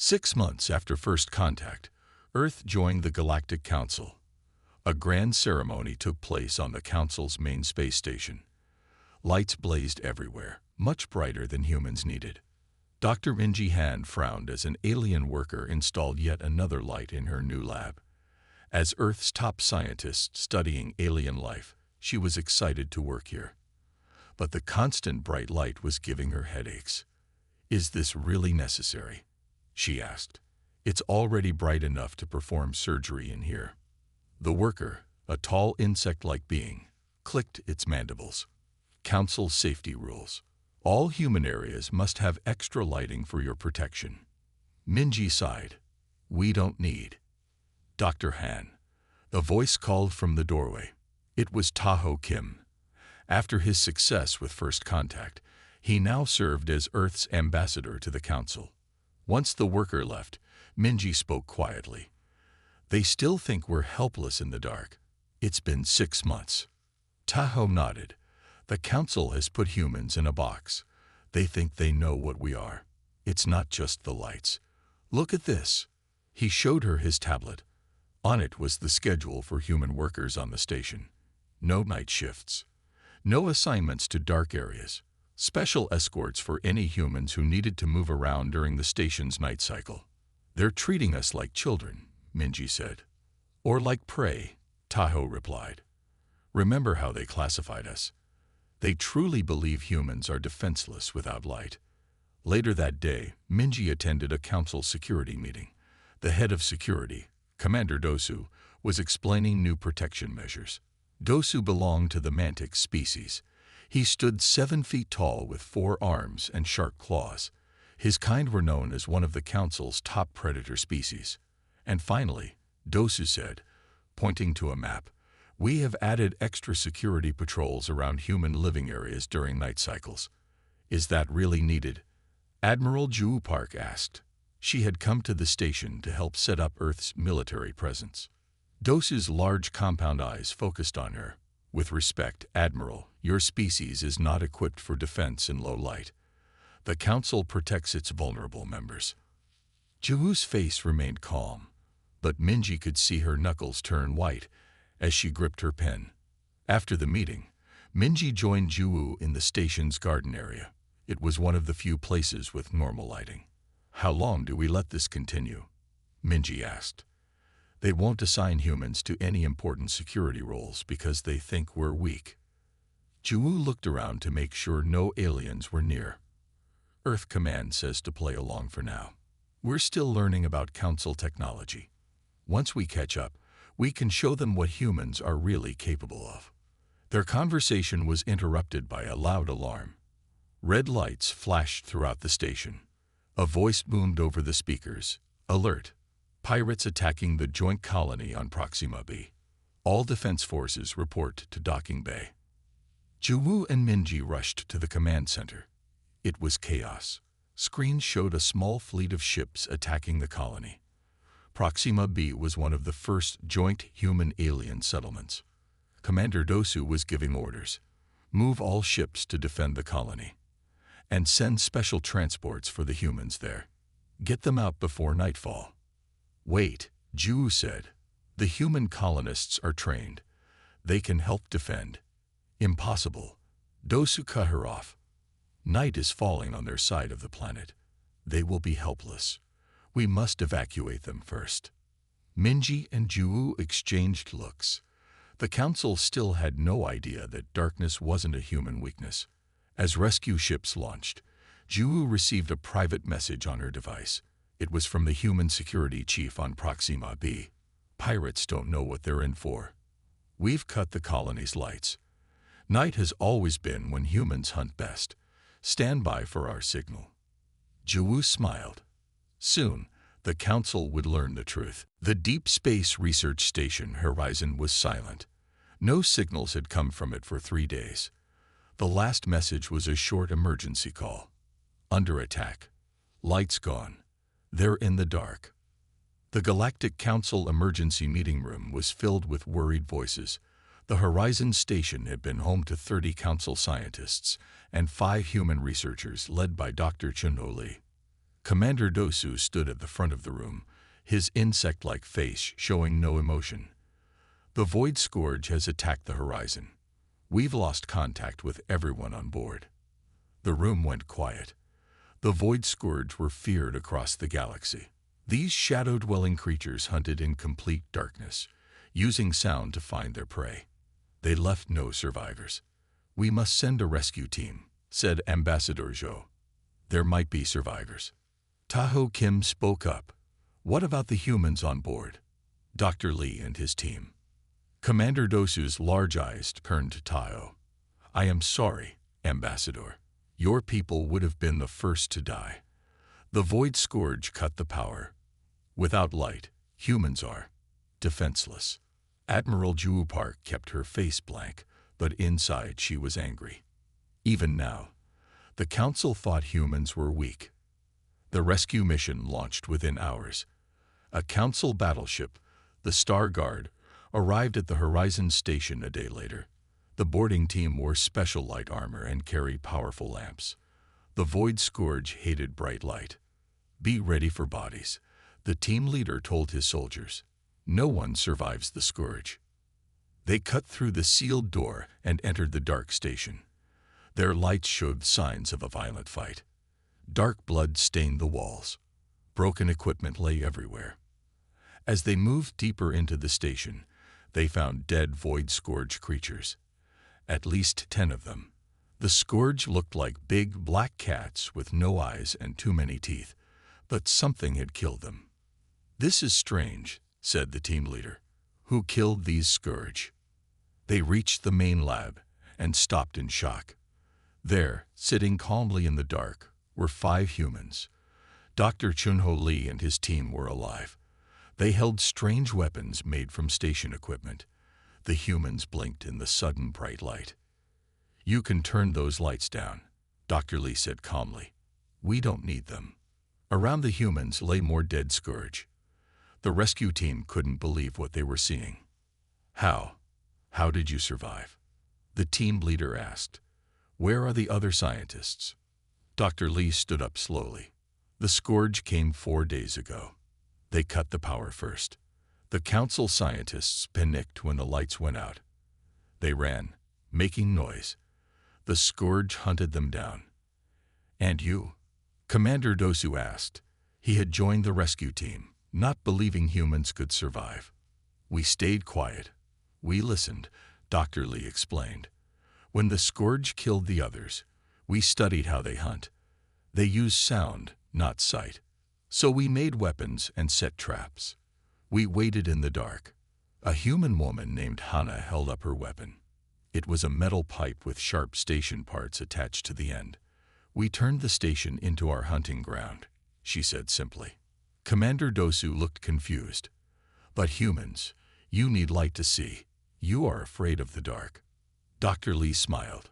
6 months after first contact, Earth joined the Galactic Council. A grand ceremony took place on the Council's main space station. Lights blazed everywhere, much brighter than humans needed. Dr. Minji Han frowned as an alien worker installed yet another light in her new lab. As Earth's top scientist studying alien life, she was excited to work here. But the constant bright light was giving her headaches. "Is this really necessary?" she asked. "It's already bright enough to perform surgery in here." The worker, a tall insect-like being, clicked its mandibles. "Council safety rules. All human areas must have extra lighting for your protection." Minji sighed. "We don't need." "Dr. Han." The voice called from the doorway. It was Taho Kim. After his success with first contact, he now served as Earth's ambassador to the Council. Once the worker left, Minji spoke quietly. "They still think we're helpless in the dark. It's been 6 months." Taho nodded. "The Council has put humans in a box. They think they know what we are. It's not just the lights. Look at this." He showed her his tablet. On it was the schedule for human workers on the station. No night shifts. No assignments to dark areas. Special escorts for any humans who needed to move around during the station's night cycle. "They're treating us like children," Minji said. "Or like prey," Taho replied. "Remember how they classified us? They truly believe humans are defenseless without light." Later that day, Minji attended a council security meeting. The head of security, Commander Dosu, was explaining new protection measures. Dosu belonged to the mantic species. He stood 7 feet tall with 4 arms and sharp claws. His kind were known as one of the Council's top predator species. And finally, Dosu said, pointing to a map, "We have added extra security patrols around human living areas during night cycles." "Is that really needed?" Admiral Ju Park asked. She had come to the station to help set up Earth's military presence. Dosu's large compound eyes focused on her. "With respect, Admiral, your species is not equipped for defense in low light. The Council protects its vulnerable members." Juhu's face remained calm, but Minji could see her knuckles turn white as she gripped her pen. After the meeting, Minji joined Juhu in the station's garden area. It was one of the few places with normal lighting. "How long do we let this continue?" Minji asked. "They won't assign humans to any important security roles because they think we're weak." Juhu looked around to make sure no aliens were near. "Earth Command says to play along for now. We're still learning about Council technology. Once we catch up, we can show them what humans are really capable of." Their conversation was interrupted by a loud alarm. Red lights flashed throughout the station. A voice boomed over the speakers. "Alert! Pirates attacking the joint colony on Proxima B. All defense forces report to Docking Bay." Juwu and Minji rushed to the command center. It was chaos. Screens showed a small fleet of ships attacking the colony. Proxima B was one of the first joint human-alien settlements. Commander Dosu was giving orders. "Move all ships to defend the colony. And send special transports for the humans there. Get them out before nightfall." "Wait," Ju said. "The human colonists are trained. They can help defend." "Impossible." Dosu cut her off. "Night is falling on their side of the planet. They will be helpless. We must evacuate them first." Minji and Ju exchanged looks. The Council still had no idea that darkness wasn't a human weakness. As rescue ships launched, Ju received a private message on her device. It was from the human security chief on Proxima B. "Pirates don't know what they're in for. We've cut the colony's lights. Night has always been when humans hunt best. Stand by for our signal." Ju smiled. Soon, the Council would learn the truth. The Deep Space Research Station Horizon was silent. No signals had come from it for 3 days. The last message was a short emergency call. "Under attack. Lights gone. They're in the dark." The Galactic Council emergency meeting room was filled with worried voices. The Horizon Station had been home to 30 Council scientists and 5 human researchers led by Dr. Chun-Ho Lee. Commander Dosu stood at the front of the room, his insect-like face showing no emotion. The Void Scourge has attacked the horizon. We've lost contact with everyone on board. The room went quiet. The Void Scourge were feared across the galaxy. These shadow-dwelling creatures hunted in complete darkness, using sound to find their prey. They left no survivors. "We must send a rescue team," said Ambassador Zhou. "There might be survivors." Taho Kim spoke up. "What about the humans on board?" Dr. Li and his team. Commander Dosu's large eyes turned to Taho. "I am sorry, Ambassador. Your people would have been the first to die. The Void Scourge cut the power. Without light, humans are defenseless." Admiral Zhu Park kept her face blank, but inside she was angry. Even now, the Council thought humans were weak. The rescue mission launched within hours. A Council battleship, the Star Guard, arrived at the Horizon Station a day later. The boarding team wore special light armor and carried powerful lamps. The Void Scourge hated bright light. "Be ready for bodies," the team leader told his soldiers. "No one survives the Scourge." They cut through the sealed door and entered the dark station. Their lights showed signs of a violent fight. Dark blood stained the walls. Broken equipment lay everywhere. As they moved deeper into the station, they found dead Void Scourge creatures. At least 10 of them. The Scourge looked like big black cats with no eyes and too many teeth, but something had killed them. "This is strange," said the team leader. "Who killed these Scourge?" They reached the main lab and stopped in shock. There, sitting calmly in the dark, were 5 humans. Dr. Chunho Lee and his team were alive. They held strange weapons made from station equipment. The humans blinked in the sudden bright light. "You can turn those lights down," Dr. Lee said calmly. "We don't need them." Around the humans lay more dead Scourge. The rescue team couldn't believe what they were seeing. How did you survive?" the team leader asked. "Where are the other scientists?" Dr. Lee stood up slowly. "The Scourge came 4 days ago. They cut the power first. The Council scientists panicked when the lights went out. They ran, making noise. The Scourge hunted them down." "And you?" Commander Dosu asked. He had joined the rescue team, not believing humans could survive. "We stayed quiet. We listened," Dr. Lee explained. "When the Scourge killed the others, we studied how they hunt. They use sound, not sight. So we made weapons and set traps. We waited in the dark. A human woman named Hannah held up her weapon. It was a metal pipe with sharp station parts attached to the end. We turned the station into our hunting ground," she said simply. Commander Dosu looked confused. "But humans, you need light to see. You are afraid of the dark." Dr. Lee smiled.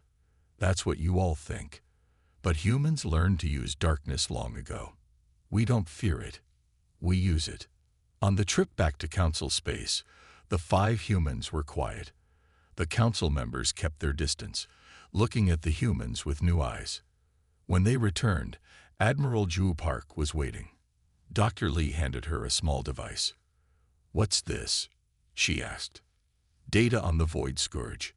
"That's what you all think. But humans learned to use darkness long ago. We don't fear it. We use it." On the trip back to Council space, the 5 humans were quiet. The Council members kept their distance, looking at the humans with new eyes. When they returned, Admiral Zhu Park was waiting. Dr. Lee handed her a small device. "What's this?" she asked. "Data on the Void Scourge.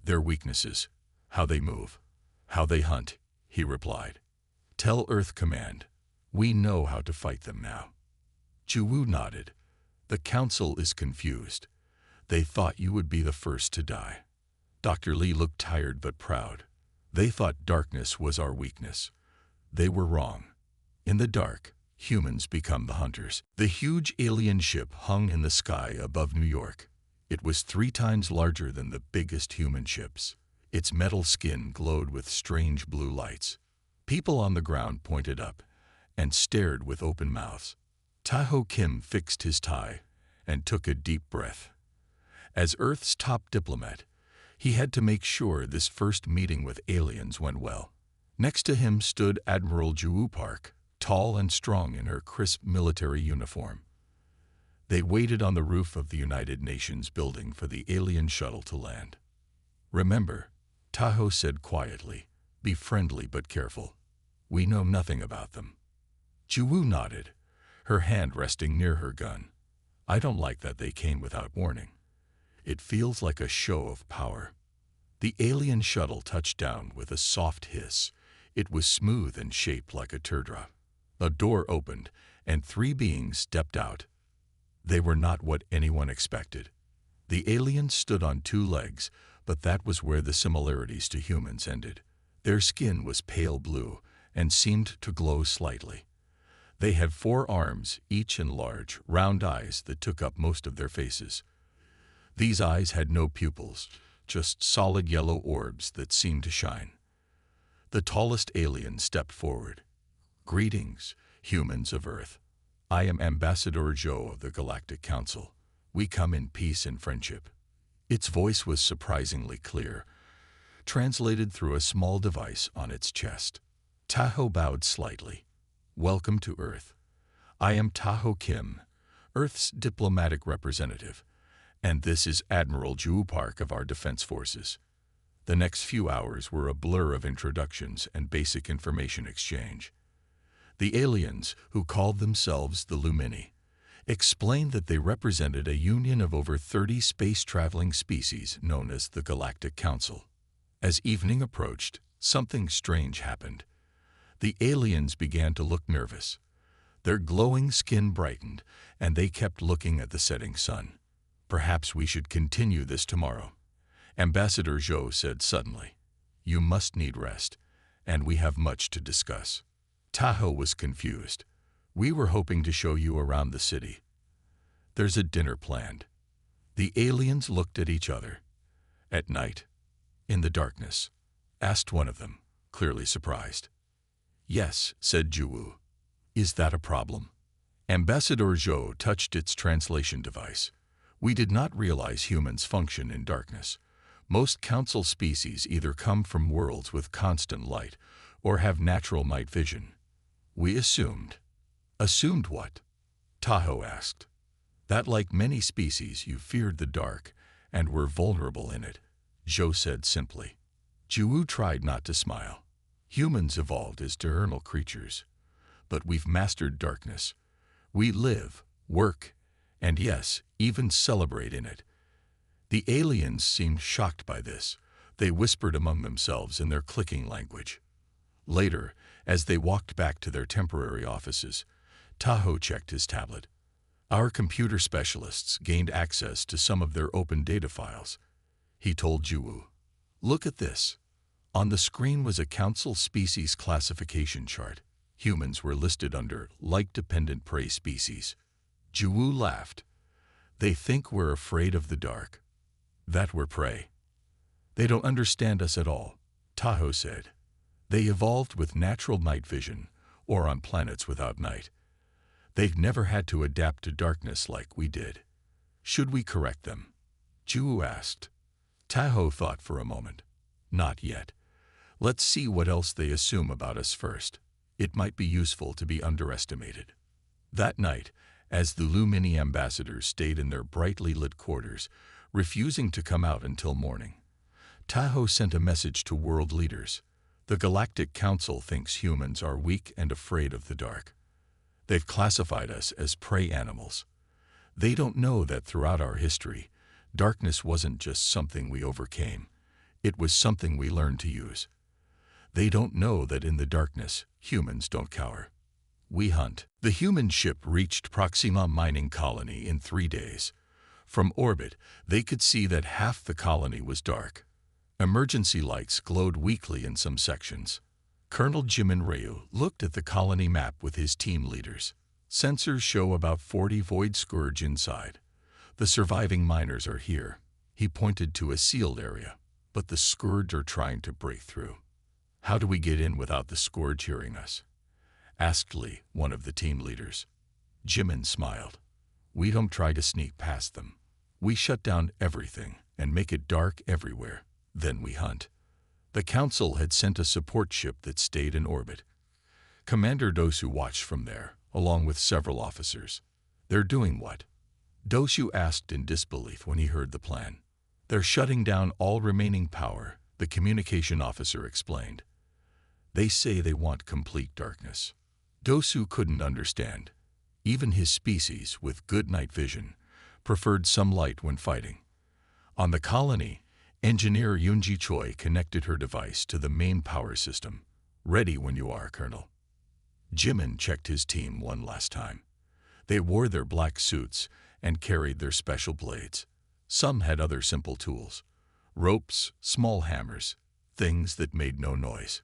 Their weaknesses, how they move, how they hunt," he replied. "Tell Earth Command. We know how to fight them now." Zhu nodded. "The Council is confused. They thought you would be the first to die." Dr. Lee looked tired but proud. "They thought darkness was our weakness. They were wrong. In the dark, humans become the hunters." The huge alien ship hung in the sky above New York. It was 3 times larger than the biggest human ships. Its metal skin glowed with strange blue lights. People on the ground pointed up and stared with open mouths. Taho Kim fixed his tie and took a deep breath. As Earth's top diplomat, he had to make sure this first meeting with aliens went well. Next to him stood Admiral Zhu Park, tall and strong in her crisp military uniform. They waited on the roof of the United Nations building for the alien shuttle to land. "Remember," Taho said quietly, "be friendly but careful. We know nothing about them." Juwu nodded, her hand resting near her gun. I don't like that they came without warning. It feels like a show of power. The alien shuttle touched down with a soft hiss. It was smooth and shaped like a teardrop. A door opened, and 3 beings stepped out. They were not what anyone expected. The aliens stood on 2 legs, but that was where the similarities to humans ended. Their skin was pale blue and seemed to glow slightly. They had 4 arms, each and large, round eyes that took up most of their faces. These eyes had no pupils, just solid yellow orbs that seemed to shine. The tallest alien stepped forward. Greetings, humans of Earth. I am Ambassador Zhou of the Galactic Council. We come in peace and friendship. Its voice was surprisingly clear, translated through a small device on its chest. Tahoe bowed slightly. Welcome to Earth. I am Tahoe Kim, Earth's diplomatic representative, and this is Admiral Zhu Park of our defense forces. The next few hours were a blur of introductions and basic information exchange. The aliens, who called themselves the Lumini, explained that they represented a union of over 30 space-traveling species known as the Galactic Council. As evening approached, something strange happened. The aliens began to look nervous. Their glowing skin brightened, and they kept looking at the setting sun. Perhaps we should continue this tomorrow, Ambassador Zhou said suddenly. You must need rest, and we have much to discuss. Tahoe was confused. We were hoping to show you around the city. There's a dinner planned. The aliens looked at each other. At night, in the darkness, asked one of them, clearly surprised. Yes, said Juwu. Is that a problem? Ambassador Zhou touched its translation device. We did not realize humans function in darkness. Most council species either come from worlds with constant light or have natural night vision. We assumed. Assumed what? Tahoe asked. That like many species you feared the dark and were vulnerable in it, Zhou said simply. Juwu tried not to smile. Humans evolved as diurnal creatures, but we've mastered darkness. We live, work, and yes, even celebrate in it. The aliens seemed shocked by this. They whispered among themselves in their clicking language. Later, as they walked back to their temporary offices, Tahoe checked his tablet. Our computer specialists gained access to some of their open data files. He told Juwu, look at this. On the screen was a council species classification chart. Humans were listed under like-dependent prey species. Juwu laughed. They think we're afraid of the dark. That we're prey. They don't understand us at all, Tahoe said. They evolved with natural night vision, or on planets without night. They've never had to adapt to darkness like we did. Should we correct them? Juwu asked. Tahoe thought for a moment. Not yet. Let's see what else they assume about us first. It might be useful to be underestimated. That night, as the Lumini ambassadors stayed in their brightly lit quarters, refusing to come out until morning, Tahoe sent a message to world leaders. The Galactic Council thinks humans are weak and afraid of the dark. They've classified us as prey animals. They don't know that throughout our history, darkness wasn't just something we overcame. It was something we learned to use. They don't know that in the darkness, humans don't cower. We hunt. The human ship reached Proxima mining colony in 3 days. From orbit, they could see that half the colony was dark. Emergency lights glowed weakly in some sections. Colonel Jimin Ryu looked at the colony map with his team leaders. Sensors show about 40 Void Scourge inside. The surviving miners are here. He pointed to a sealed area, but the Scourge are trying to break through. How do we get in without the Scourge hearing us? Asked Lee, one of the team leaders. Jimin smiled. We don't try to sneak past them. We shut down everything and make it dark everywhere. Then we hunt. The Council had sent a support ship that stayed in orbit. Commander Dosu watched from there, along with several officers. They're doing what? Dosu asked in disbelief when he heard the plan. They're shutting down all remaining power, the communication officer explained. They say they want complete darkness. Dosu couldn't understand. Even his species, with good night vision, preferred some light when fighting. On the colony, engineer Yunji Choi connected her device to the main power system. "Ready when you are, Colonel." Jimin checked his team one last time. They wore their black suits and carried their special blades. Some had other simple tools: ropes, small hammers, things that made no noise.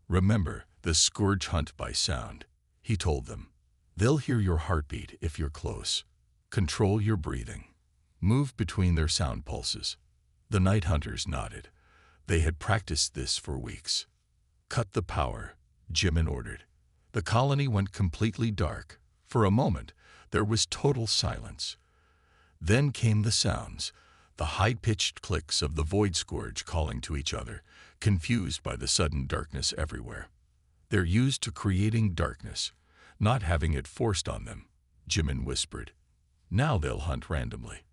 "Remember, the Scourge hunt by sound," he told them. "They'll hear your heartbeat if you're close. Control your breathing. Move between their sound pulses." The night hunters nodded. They had practiced this for weeks. "Cut the power," Jimin ordered. The colony went completely dark. For a moment, there was total silence. Then came the sounds, the high-pitched clicks of the Void Scourge calling to each other, confused by the sudden darkness everywhere. "They're used to creating darkness, not having it forced on them," Jimin whispered. "Now they'll hunt randomly.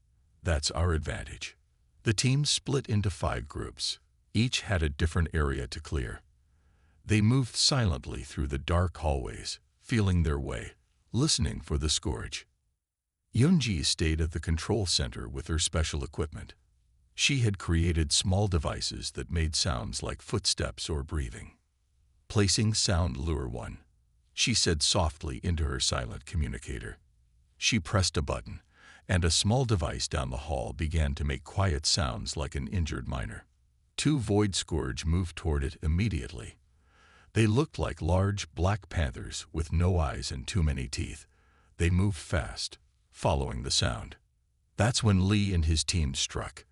That's our advantage." The team split into 5 groups. Each had a different area to clear. They moved silently through the dark hallways, feeling their way, listening for the Scourge. Yunji stayed at the control center with her special equipment. She had created small devices that made sounds like footsteps or breathing. "Placing sound lure 1," she said softly into her silent communicator. She pressed a button, and a small device down the hall began to make quiet sounds like an injured miner. 2 Void Scourge moved toward it immediately. They looked like large black panthers with no eyes and too many teeth. They moved fast, following the sound. That's when Lee and his team struck.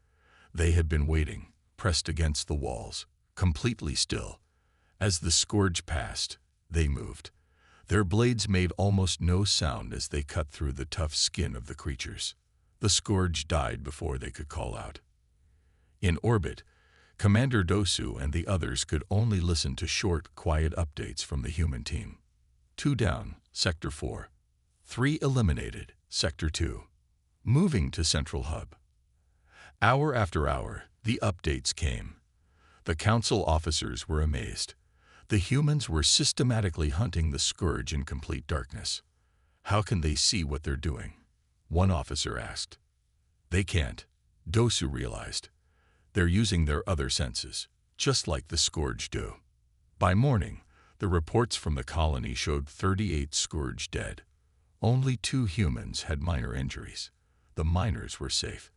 They had been waiting, pressed against the walls, completely still. As the Scourge passed, they moved. Their blades made almost no sound as they cut through the tough skin of the creatures. The Scourge died before they could call out. In orbit, Commander Dosu and the others could only listen to short, quiet updates from the human team. 2 down, Sector 4. 3 eliminated, Sector 2. Moving to Central Hub. Hour after hour, the updates came. The Council officers were amazed. The humans were systematically hunting the Scourge in complete darkness. "How can they see what they're doing?" one officer asked. "They can't," Dosu realized. "They're using their other senses, just like the Scourge do." By morning, the reports from the colony showed 38 Scourge dead. Only 2 humans had minor injuries. The miners were safe.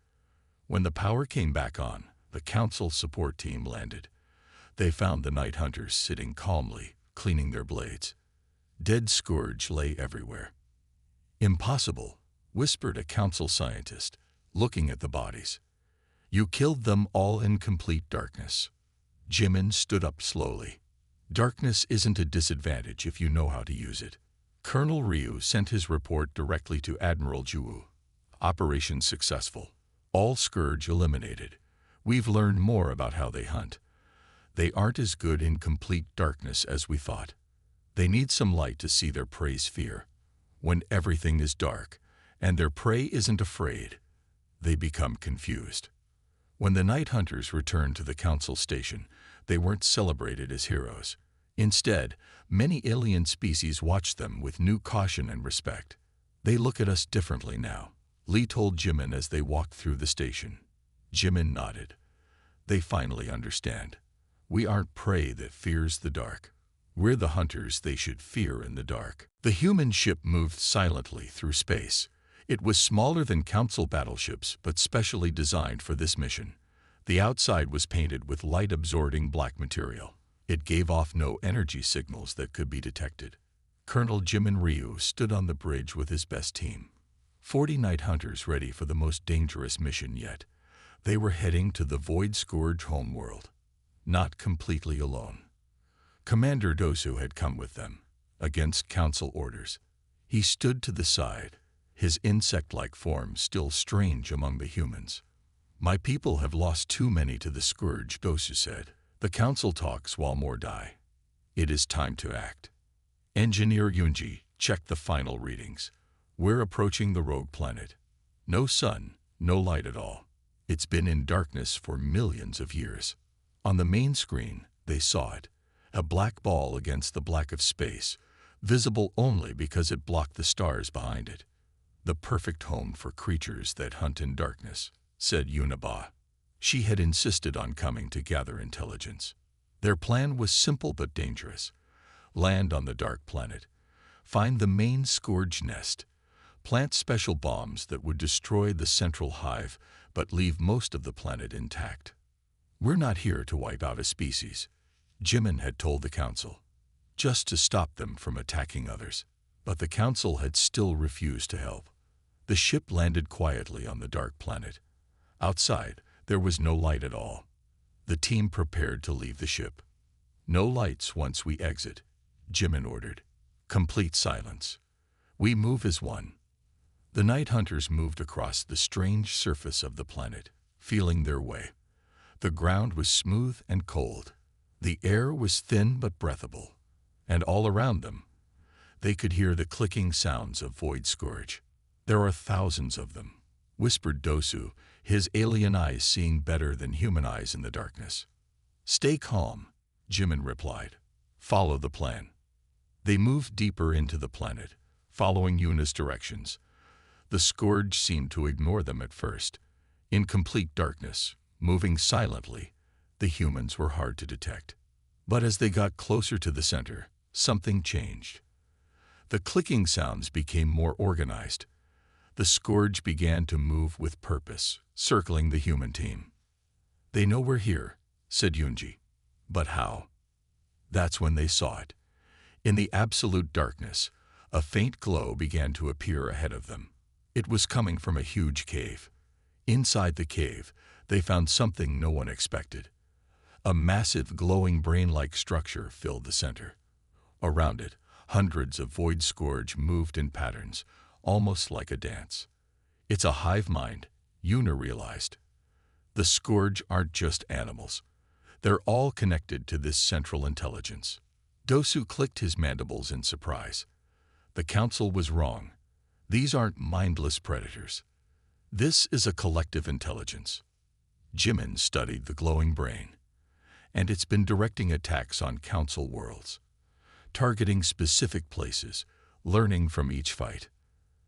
When the power came back on, the Council support team landed. They found the night hunters sitting calmly, cleaning their blades. Dead Scourge lay everywhere. "Impossible," whispered a Council scientist, looking at the bodies. "You killed them all in complete darkness." Jimin stood up slowly. "Darkness isn't a disadvantage if you know how to use it." Colonel Ryu sent his report directly to Admiral Juwu. "Operation successful. All Scourge eliminated. We've learned more about how they hunt. They aren't as good in complete darkness as we thought. They need some light to see their prey's fear. When everything is dark, and their prey isn't afraid, they become confused." When the night hunters returned to the Council station, they weren't celebrated as heroes. Instead, many alien species watched them with new caution and respect. "They look at us differently now," Lee told Jimin as they walked through the station. Jimin nodded. "They finally understand. We aren't prey that fears the dark. We're the hunters they should fear in the dark." The human ship moved silently through space. It was smaller than Council battleships, but specially designed for this mission. The outside was painted with light-absorbing black material. It gave off no energy signals that could be detected. Colonel Jimin Ryu stood on the bridge with his best team. 40 night hunters ready for the most dangerous mission yet. They were heading to the Void Scourge homeworld. Not completely alone. Commander Dosu had come with them, against Council orders. He stood to the side, his insect-like form still strange among the humans. "My people have lost too many to the Scourge," Dosu said. "The Council talks while more die. It is time to act." Engineer Yunji checked the final readings. "We're approaching the rogue planet. No sun, no light at all. It's been in darkness for millions of years." On the main screen, they saw it, a black ball against the black of space, visible only because it blocked the stars behind it. "The perfect home for creatures that hunt in darkness," said Yunaba. She had insisted on coming to gather intelligence. Their plan was simple but dangerous. Land on the dark planet, find the main scourge nest, plant special bombs that would destroy the central hive but leave most of the planet intact. "We're not here to wipe out a species," Jimin had told the council, "just to stop them from attacking others." But the council had still refused to help. The ship landed quietly on the dark planet. Outside, there was no light at all. The team prepared to leave the ship. "No lights once we exit," Jimin ordered. "Complete silence. We move as one." The night hunters moved across the strange surface of the planet, feeling their way. The ground was smooth and cold. The air was thin but breathable. And all around them, they could hear the clicking sounds of Void Scourge. "There are thousands of them," whispered Dosu, his alien eyes seeing better than human eyes in the darkness. "Stay calm," Jimin replied. "Follow the plan." They moved deeper into the planet, following Yuna's directions. The Scourge seemed to ignore them at first. In complete darkness, moving silently, the humans were hard to detect. But as they got closer to the center, something changed. The clicking sounds became more organized. The Scourge began to move with purpose, circling the human team. "They know we're here," said Yunji. "But how?" That's when they saw it. In the absolute darkness, a faint glow began to appear ahead of them. It was coming from a huge cave. Inside the cave, they found something no one expected. A massive, glowing brain-like structure filled the center. Around it, hundreds of Void Scourge moved in patterns, almost like a dance. "It's a hive mind," Yuna realized. "The Scourge aren't just animals. They're all connected to this central intelligence." Dosu clicked his mandibles in surprise. The council was wrong. These aren't mindless predators. This is a collective intelligence. Jimin studied the glowing brain, and it's been directing attacks on council worlds, targeting specific places, learning from each fight.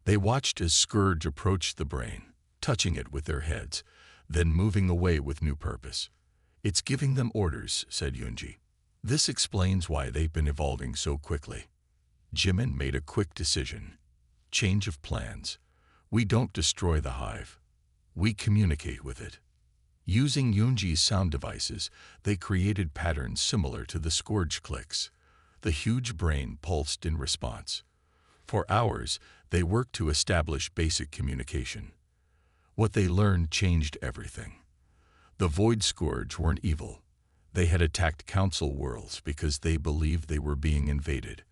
They watched as Scourge approached the brain, touching it with their heads, then moving away with new purpose. "It's giving them orders," said Yunji. "This explains why they've been evolving so quickly." Jimin made a quick decision. Change of plans. We don't destroy the hive. We communicate with it. Using Yunji's sound devices, they created patterns similar to the Scourge clicks. The huge brain pulsed in response. For hours, they worked to establish basic communication. What they learned changed everything. The Void Scourge weren't evil. They had attacked council worlds because they believed they were being invaded.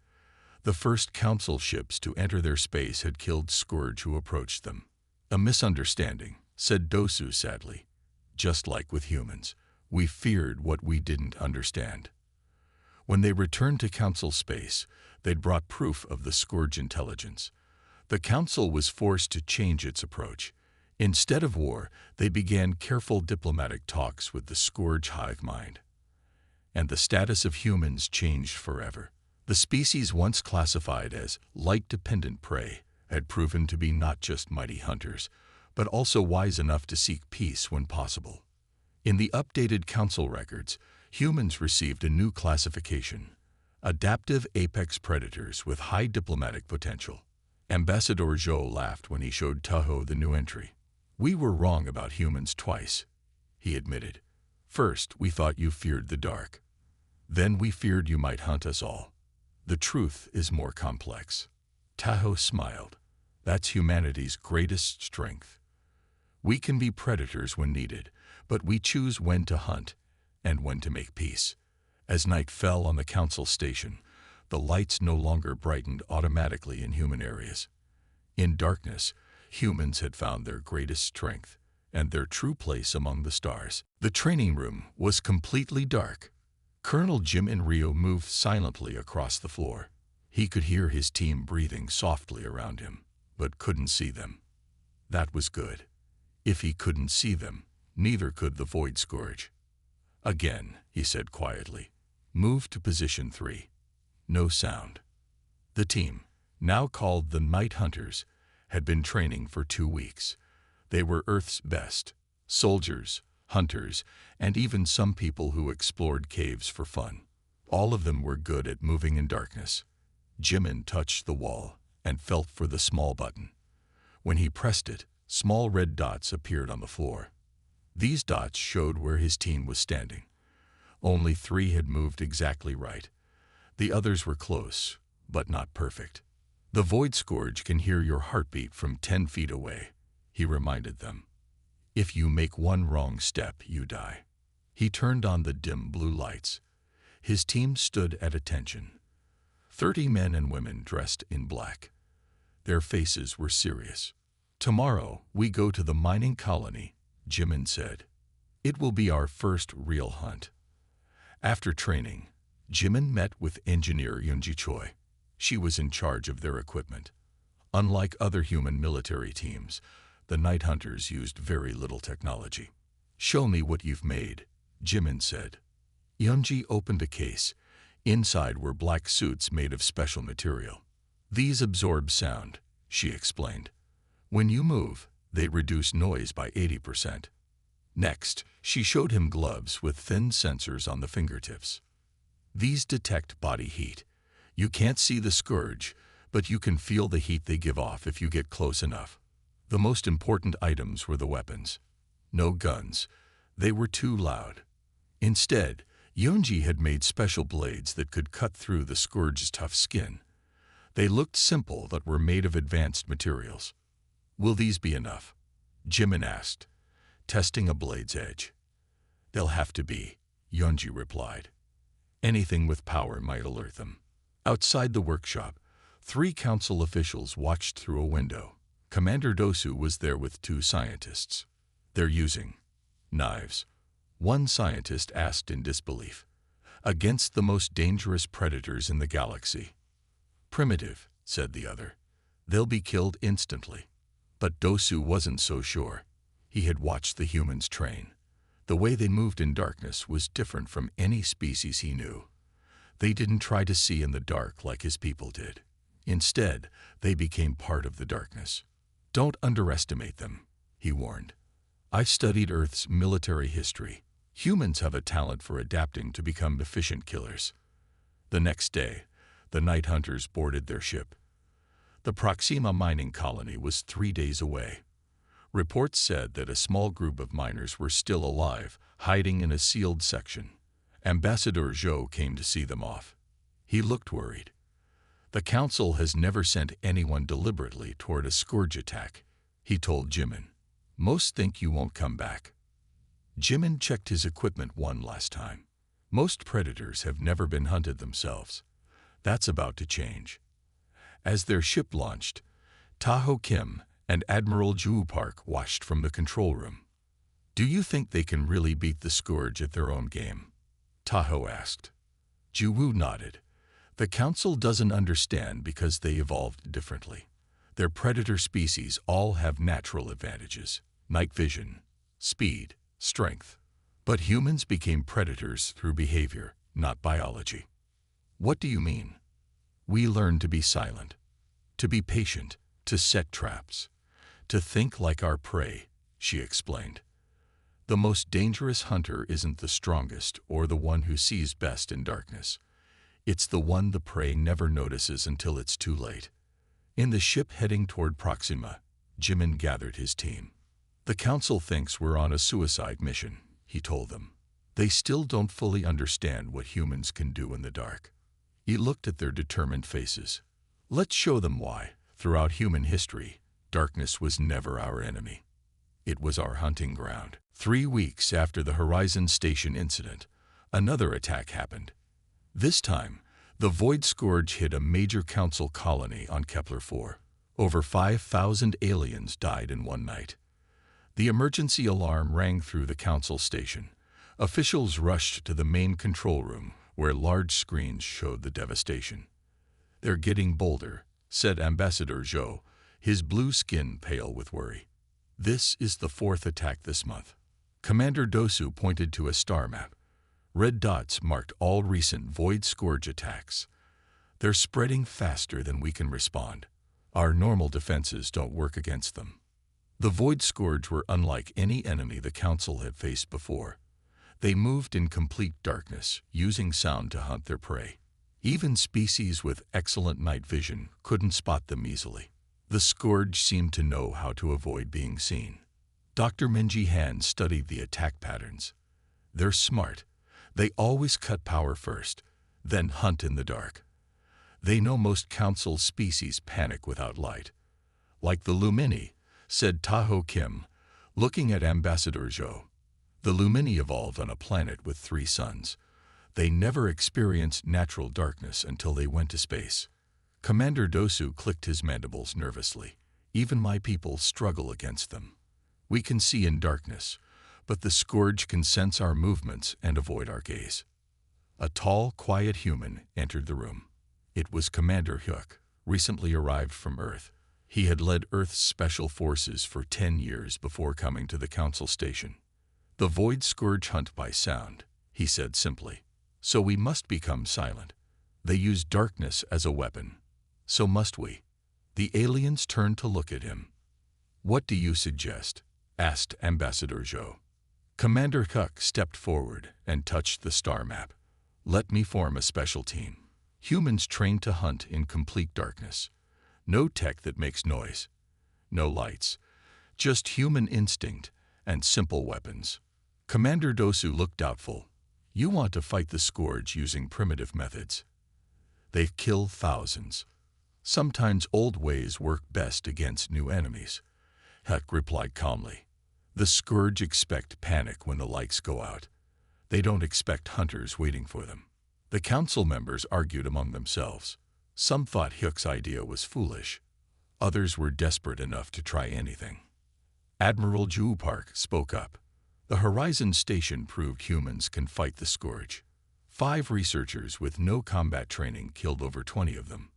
The first council ships to enter their space had killed Scourge who approached them. "A misunderstanding," said Dosu sadly. "Just like with humans, we feared what we didn't understand." When they returned to council space, they'd brought proof of the Scourge intelligence. The council was forced to change its approach. Instead of war, they began careful diplomatic talks with the Scourge hive mind. And the status of humans changed forever. The species once classified as light-dependent prey had proven to be not just mighty hunters, but also wise enough to seek peace when possible. In the updated council records, humans received a new classification: adaptive apex predators with high diplomatic potential. Ambassador Zhou laughed when he showed Tahoe the new entry. "We were wrong about humans twice," he admitted. "First, we thought you feared the dark. Then we feared you might hunt us all. The truth is more complex." Tahoe smiled. "That's humanity's greatest strength. We can be predators when needed, but we choose when to hunt and when to make peace." As night fell on the council station, the lights no longer brightened automatically in human areas. In darkness, humans had found their greatest strength and their true place among the stars. The training room was completely dark. Colonel Jim and Rio moved silently across the floor. He could hear his team breathing softly around him, but couldn't see them. That was good. If he couldn't see them, neither could the Void Scourge. "Again," he said quietly, "move to position 3. No sound." The team, now called the Night Hunters, had been training for 2 weeks. They were Earth's best: soldiers, hunters, and even some people who explored caves for fun. All of them were good at moving in darkness. Jimin touched the wall and felt for the small button. When he pressed it, small red dots appeared on the floor. These dots showed where his team was standing. Only 3 had moved exactly right. The others were close, but not perfect. "The Void Scourge can hear your heartbeat from 10 feet away," he reminded them. "If you make one wrong step, you die." He turned on the dim blue lights. His team stood at attention. 30 men and women dressed in black. Their faces were serious. "Tomorrow, we go to the mining colony," Jimin said. "It will be our first real hunt." After training, Jimin met with engineer Yoonji Choi. She was in charge of their equipment. Unlike other human military teams, the Night Hunters used very little technology. "Show me what you've made," Jimin said. Yoonji opened a case. Inside were black suits made of special material. "These absorb sound," she explained. "When you move, they reduce noise by 80%. Next, she showed him gloves with thin sensors on the fingertips. "These detect body heat. You can't see the scourge, but you can feel the heat they give off if you get close enough." The most important items were the weapons. No guns. They were too loud. Instead, Yoonji had made special blades that could cut through the scourge's tough skin. They looked simple but were made of advanced materials. "Will these be enough?" Jimin asked, testing a blade's edge. "They'll have to be," Yoonji replied. "Anything with power might alert them." Outside the workshop, 3 council officials watched through a window. Commander Dosu was there with 2 scientists. "They're using knives," one scientist asked in disbelief. "Against the most dangerous predators in the galaxy." "Primitive," said the other. "They'll be killed instantly." But Dosu wasn't so sure. He had watched the humans train. The way they moved in darkness was different from any species he knew. They didn't try to see in the dark like his people did. Instead, they became part of the darkness. "Don't underestimate them," he warned. "I've studied Earth's military history. Humans have a talent for adapting to become efficient killers." The next day, the Night Hunters boarded their ship. The Proxima mining colony was 3 days away. Reports said that a small group of miners were still alive, hiding in a sealed section. Ambassador Zhou came to see them off. He looked worried. "The Council has never sent anyone deliberately toward a scourge attack," he told Jimin. "Most think you won't come back." Jimin checked his equipment one last time. Most predators have never been hunted themselves. That's about to change. As their ship launched, Taho Kim and Admiral Ju Park watched from the control room. "Do you think they can really beat the scourge at their own game?" Taho asked. Ju nodded. "The Council doesn't understand because they evolved differently. Their predator species all have natural advantages: night vision, speed, strength. But humans became predators through behavior, not biology." "What do you mean?" "We learned to be silent, to be patient, to set traps, to think like our prey," she explained. "The most dangerous hunter isn't the strongest or the one who sees best in darkness. It's the one the prey never notices until it's too late." In the ship heading toward Proxima, Jimin gathered his team. "The Council thinks we're on a suicide mission," he told them. "They still don't fully understand what humans can do in the dark." He looked at their determined faces. "Let's show them why. Throughout human history, darkness was never our enemy. It was our hunting ground." 3 weeks after the Horizon Station incident, another attack happened. This time, the Void Scourge hit a major Council colony on Kepler 4. Over 5,000 aliens died in one night. The emergency alarm rang through the Council station. Officials rushed to the main control room, where large screens showed the devastation. "They're getting bolder," said Ambassador Zhou, his blue skin pale with worry. "This is the 4th attack this month." Commander Dosu pointed to a star map. Red dots marked all recent Void Scourge attacks. They're spreading faster than we can respond. Our normal defenses don't work against them. The Void Scourge were unlike any enemy the Council had faced before. They moved in complete darkness, using sound to hunt their prey. Even species with excellent night vision couldn't spot them easily. The Scourge seemed to know how to avoid being seen. Dr. Minji Han studied the attack patterns. They're smart. They always cut power first, then hunt in the dark. They know most Council species panic without light. Like the Lumini, said Taho Kim, looking at Ambassador Zhou. The Lumini evolved on a planet with 3 suns. They never experienced natural darkness until they went to space. Commander Dosu clicked his mandibles nervously. Even my people struggle against them. We can see in darkness, but the Scourge can sense our movements and avoid our gaze. A tall, quiet human entered the room. It was Commander Hyuk, recently arrived from Earth. He had led Earth's special forces for 10 years before coming to the Council station. The Void Scourge hunt by sound, he said simply. So we must become silent. They use darkness as a weapon. So must we. The aliens turned to look at him. What do you suggest? Asked Ambassador Zhou. Commander Hyuk stepped forward and touched the star map. Let me form a special team. Humans trained to hunt in complete darkness. No tech that makes noise. No lights. Just human instinct and simple weapons. Commander Dosu looked doubtful. You want to fight the Scourge using primitive methods. They kill thousands. Sometimes old ways work best against new enemies. Hyuk replied calmly. The Scourge expect panic when the lights go out. They don't expect hunters waiting for them. The council members argued among themselves. Some thought Hyuk's idea was foolish. Others were desperate enough to try anything. Admiral Ju Park spoke up. The Horizon Station proved humans can fight the Scourge. 5 researchers with no combat training killed over 20 of them.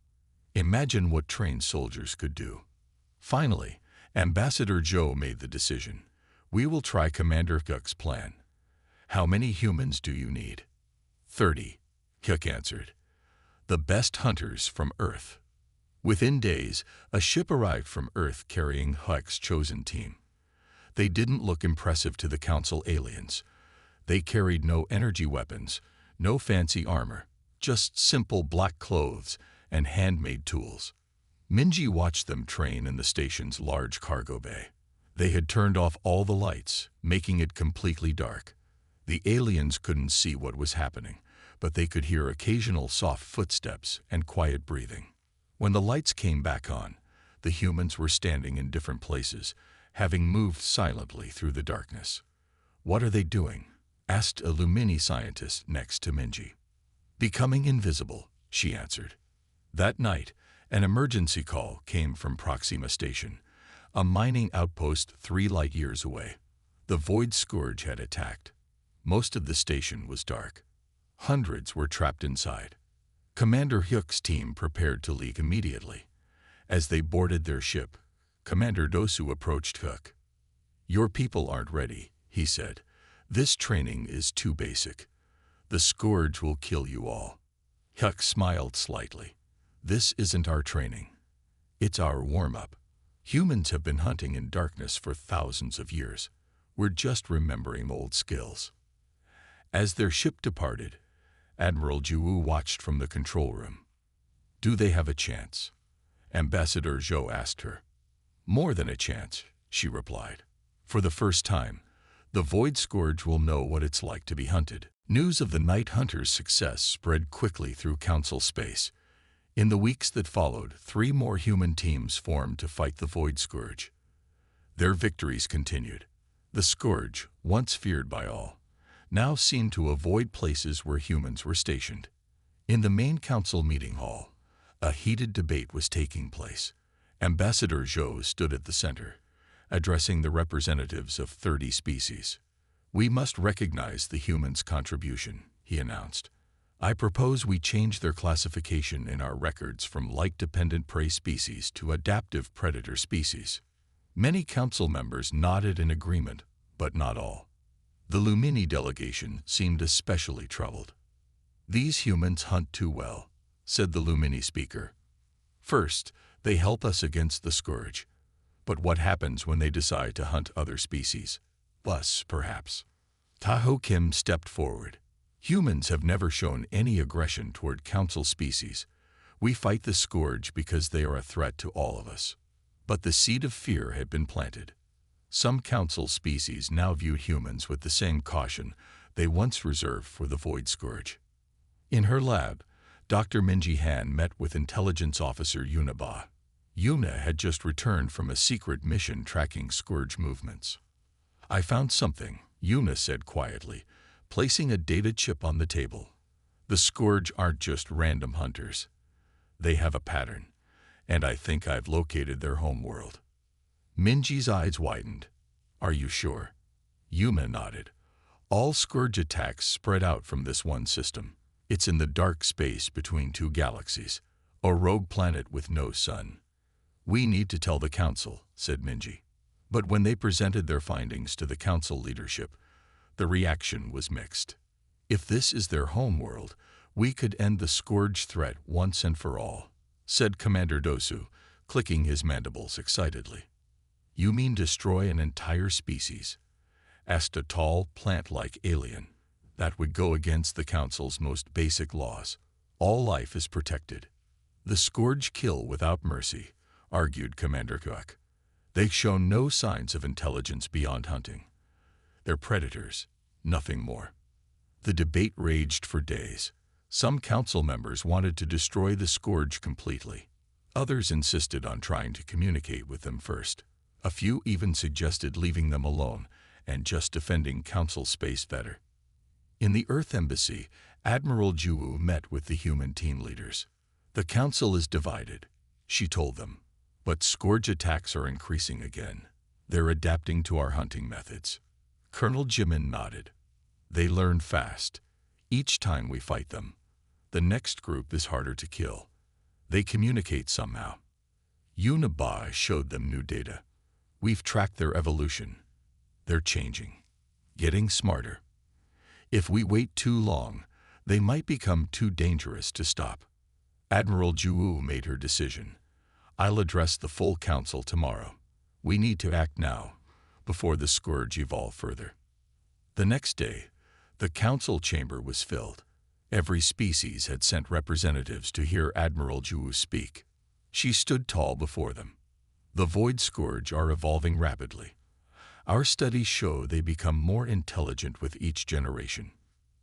Imagine what trained soldiers could do. Finally, Ambassador Zhou made the decision. We will try Commander Hyuk's plan. How many humans do you need? 30, Hyuk answered. The best hunters from Earth. Within days, a ship arrived from Earth carrying Hyuk's chosen team. They didn't look impressive to the Council aliens. They carried no energy weapons, no fancy armor, just simple black clothes and handmade tools. Minji watched them train in the station's large cargo bay. They had turned off all the lights, making it completely dark. The aliens couldn't see what was happening, but they could hear occasional soft footsteps and quiet breathing. When the lights came back on, the humans were standing in different places, having moved silently through the darkness. What are they doing? Asked a Lumini scientist next to Minji. Becoming invisible, she answered. That night, an emergency call came from Proxima Station, a mining outpost 3 light years away. The Void Scourge had attacked. Most of the station was dark. Hundreds were trapped inside. Commander Hyuk's team prepared to leave immediately. As they boarded their ship, Commander Dosu approached Hyuk. Your people aren't ready, he said. This training is too basic. The Scourge will kill you all. Hyuk smiled slightly. This isn't our training. It's our warm-up. Humans have been hunting in darkness for thousands of years. We're just remembering old skills. As their ship departed, Admiral Ju watched from the control room. Do they have a chance? Ambassador Zhou asked her. More than a chance, she replied. For the first time, the Void Scourge will know what it's like to be hunted. News of the Night Hunter's success spread quickly through Council space. In the weeks that followed, 3 more human teams formed to fight the Void Scourge. Their victories continued. The Scourge, once feared by all, now seemed to avoid places where humans were stationed. In the main council meeting hall, a heated debate was taking place. Ambassador Zhou stood at the center, addressing the representatives of 30 species. We must recognize the humans' contribution, he announced. I propose we change their classification in our records from light-dependent prey species to adaptive predator species. Many council members nodded in agreement, but not all. The Lumini delegation seemed especially troubled. These humans hunt too well. said the Lumini speaker. First, they help us against the scourge. But what happens when they decide to hunt other species? Us, perhaps. Tahoe Kim stepped forward. Humans have never shown any aggression toward council species. We fight the scourge because they are a threat to all of us. But the seed of fear had been planted. Some council species now view humans with the same caution they once reserved for the void scourge. In her lab, Dr. Minji Han met with intelligence officer Yuna Ba. Yuna had just returned from a secret mission tracking scourge movements. I found something, Yuna said quietly, placing a data chip on the table. The scourge aren't just random hunters. They have a pattern, and I think I've located their homeworld. Minji's eyes widened. Are you sure? Yuna nodded. All scourge attacks spread out from this one system. It's in the dark space between two galaxies, a rogue planet with no sun. We need to tell the council, said Minji. But when they presented their findings to the council leadership, the reaction was mixed. If this is their homeworld, we could end the scourge threat once and for all, said Commander Dosu, clicking his mandibles excitedly. You mean destroy an entire species? Asked a tall, plant-like alien. That would go against the council's most basic laws. All life is protected. The scourge kill without mercy, argued Commander Kuak. They've shown no signs of intelligence beyond hunting. They're predators, nothing more. The debate raged for days. Some council members wanted to destroy the scourge completely. Others insisted on trying to communicate with them first. A few even suggested leaving them alone and just defending council space better. In the Earth Embassy, Admiral Juwu met with the human team leaders. The council is divided, she told them. But scourge attacks are increasing again. They're adapting to our hunting methods. Colonel Jimin nodded. They learn fast. Each time we fight them, the next group is harder to kill. They communicate somehow. Yuna Ba showed them new data. We've tracked their evolution. They're changing, getting smarter. If we wait too long, they might become too dangerous to stop. Admiral Juwu made her decision. I'll address the full council tomorrow. We need to act now, before the scourge evolve further. The next day, the council chamber was filled. Every species had sent representatives to hear Admiral Juwu speak. She stood tall before them. The void scourge are evolving rapidly. Our studies show they become more intelligent with each generation.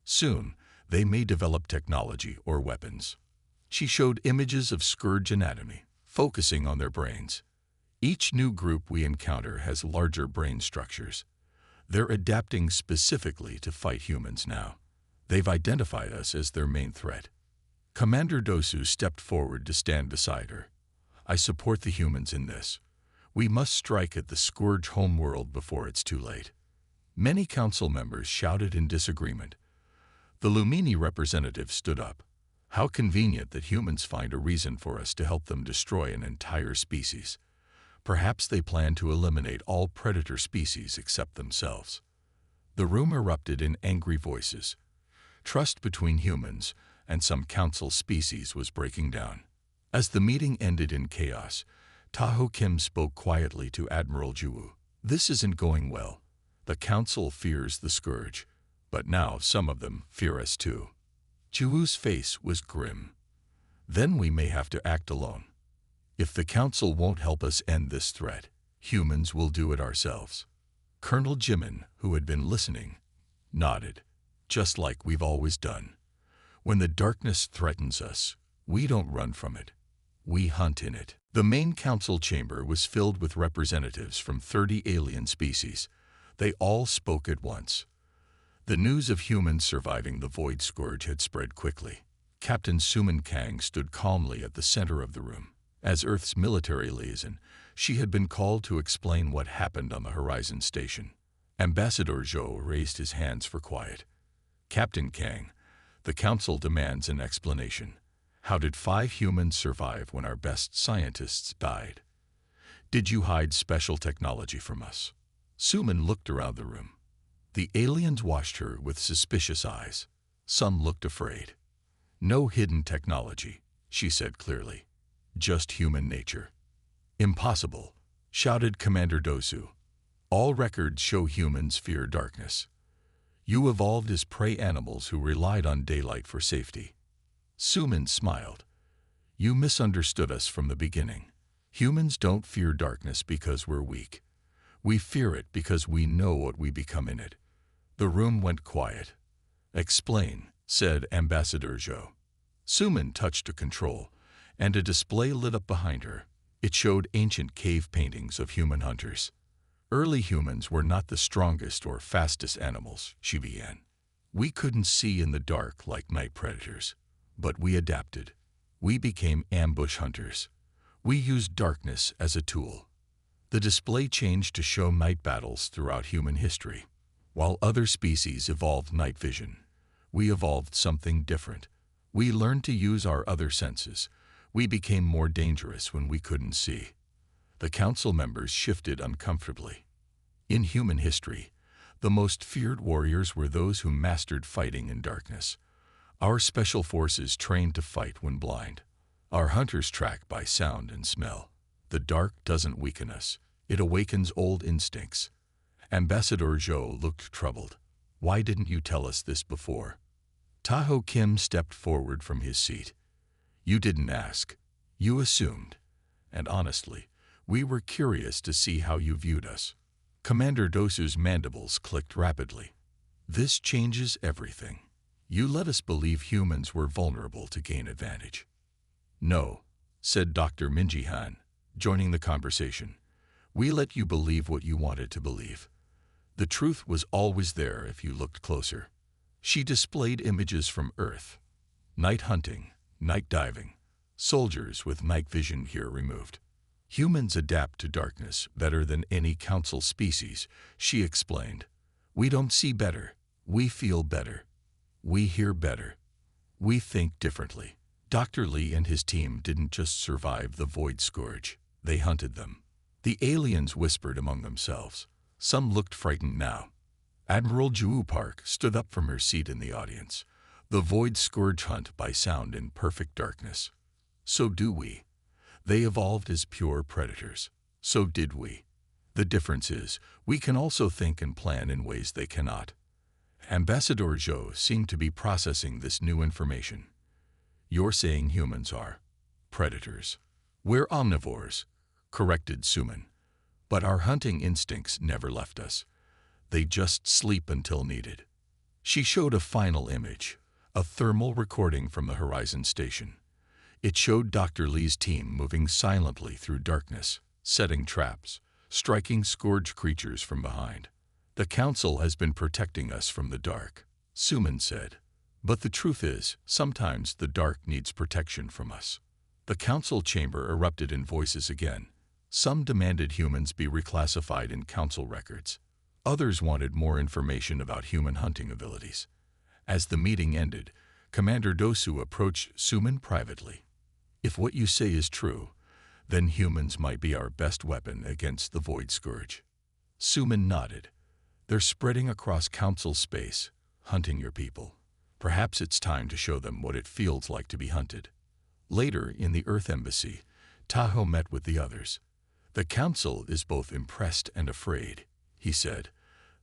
Soon, they may develop technology or weapons. She showed images of scourge anatomy, focusing on their brains. Each new group we encounter has larger brain structures. They're adapting specifically to fight humans now. They've identified us as their main threat. Commander Dosu stepped forward to stand beside her. I support the humans in this. We must strike at the scourge homeworld before it's too late. Many council members shouted in disagreement. The Lumini representative stood up. How convenient that humans find a reason for us to help them destroy an entire species. Perhaps they plan to eliminate all predator species except themselves. The room erupted in angry voices. Trust between humans and some council species was breaking down. As the meeting ended in chaos, Tahoe Kim spoke quietly to Admiral Juwu. This isn't going well. The council fears the scourge, but now some of them fear us too. Juwu's face was grim. Then we may have to act alone. If the council won't help us end this threat, humans will do it ourselves. Colonel Jimin, who had been listening, nodded, just like we've always done. When the darkness threatens us, we don't run from it. We hunt in it. The main council chamber was filled with representatives from 30 alien species. They all spoke at once. The news of humans surviving the void scourge had spread quickly. Captain Suman Kang stood calmly at the center of the room. As Earth's military liaison, she had been called to explain what happened on the Horizon Station. Ambassador Zhou raised his hands for quiet. Captain Kang, the council demands an explanation. How did 5 humans survive when our best scientists died? Did you hide special technology from us? Suman looked around the room. The aliens watched her with suspicious eyes. Some looked afraid. No hidden technology, she said clearly. Just human nature. Impossible, shouted Commander Dosu. All records show humans fear darkness. You evolved as prey animals who relied on daylight for safety. Suman smiled. You misunderstood us from the beginning. Humans don't fear darkness because we're weak. We fear it because we know what we become in it. The room went quiet. Explain, said Ambassador Zhou. Suman touched a control, and a display lit up behind her. It showed ancient cave paintings of human hunters. Early humans were not the strongest or fastest animals, she began. We couldn't see in the dark like night predators, but we adapted. We became ambush hunters. We used darkness as a tool. The display changed to show night battles throughout human history. While other species evolved night vision, we evolved something different. We learned to use our other senses. We became more dangerous when we couldn't see. The council members shifted uncomfortably. In human history, the most feared warriors were those who mastered fighting in darkness. Our special forces trained to fight when blind. Our hunters track by sound and smell. The dark doesn't weaken us. It awakens old instincts. Ambassador Zhou looked troubled. Why didn't you tell us this before? Taho Kim stepped forward from his seat. You didn't ask. You assumed. And honestly, we were curious to see how you viewed us. Commander Dosu's mandibles clicked rapidly. This changes everything. You let us believe humans were vulnerable to gain advantage. No, said Dr. Minjihan, joining the conversation. We let you believe what you wanted to believe. The truth was always there if you looked closer. She displayed images from Earth. Night hunting, night diving, soldiers with night vision here removed. Humans adapt to darkness better than any council species, she explained. We don't see better. We feel better. We hear better. We think differently. Dr. Li and his team didn't just survive the Void Scourge. They hunted them. The aliens whispered among themselves. Some looked frightened now. Admiral Ju Park stood up from her seat in the audience. The Void Scourge hunt by sound in perfect darkness. So do we. They evolved as pure predators. So did we. The difference is, we can also think and plan in ways they cannot. Ambassador Zhou seemed to be processing this new information. You're saying humans are predators. We're omnivores, corrected Suman. But our hunting instincts never left us. They just sleep until needed. She showed a final image, a thermal recording from the Horizon Station. It showed Dr. Li's team moving silently through darkness, setting traps, striking scourge creatures from behind. The Council has been protecting us from the dark, Suman said. But the truth is, sometimes the dark needs protection from us. The Council chamber erupted in voices again. Some demanded humans be reclassified in Council records. Others wanted more information about human hunting abilities. As the meeting ended, Commander Dosu approached Suman privately. If what you say is true, then humans might be our best weapon against the Void Scourge. Suman nodded. They're spreading across Council space, hunting your people. Perhaps it's time to show them what it feels like to be hunted. Later, in the Earth Embassy, Taho met with the others. The Council is both impressed and afraid, he said.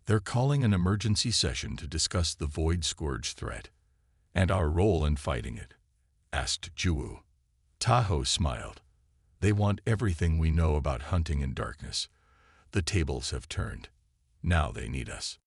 They're calling an emergency session to discuss the Void Scourge threat. And our role in fighting it, asked Juwu. Taho smiled. They want everything we know about hunting in darkness. The tables have turned. Now they need us.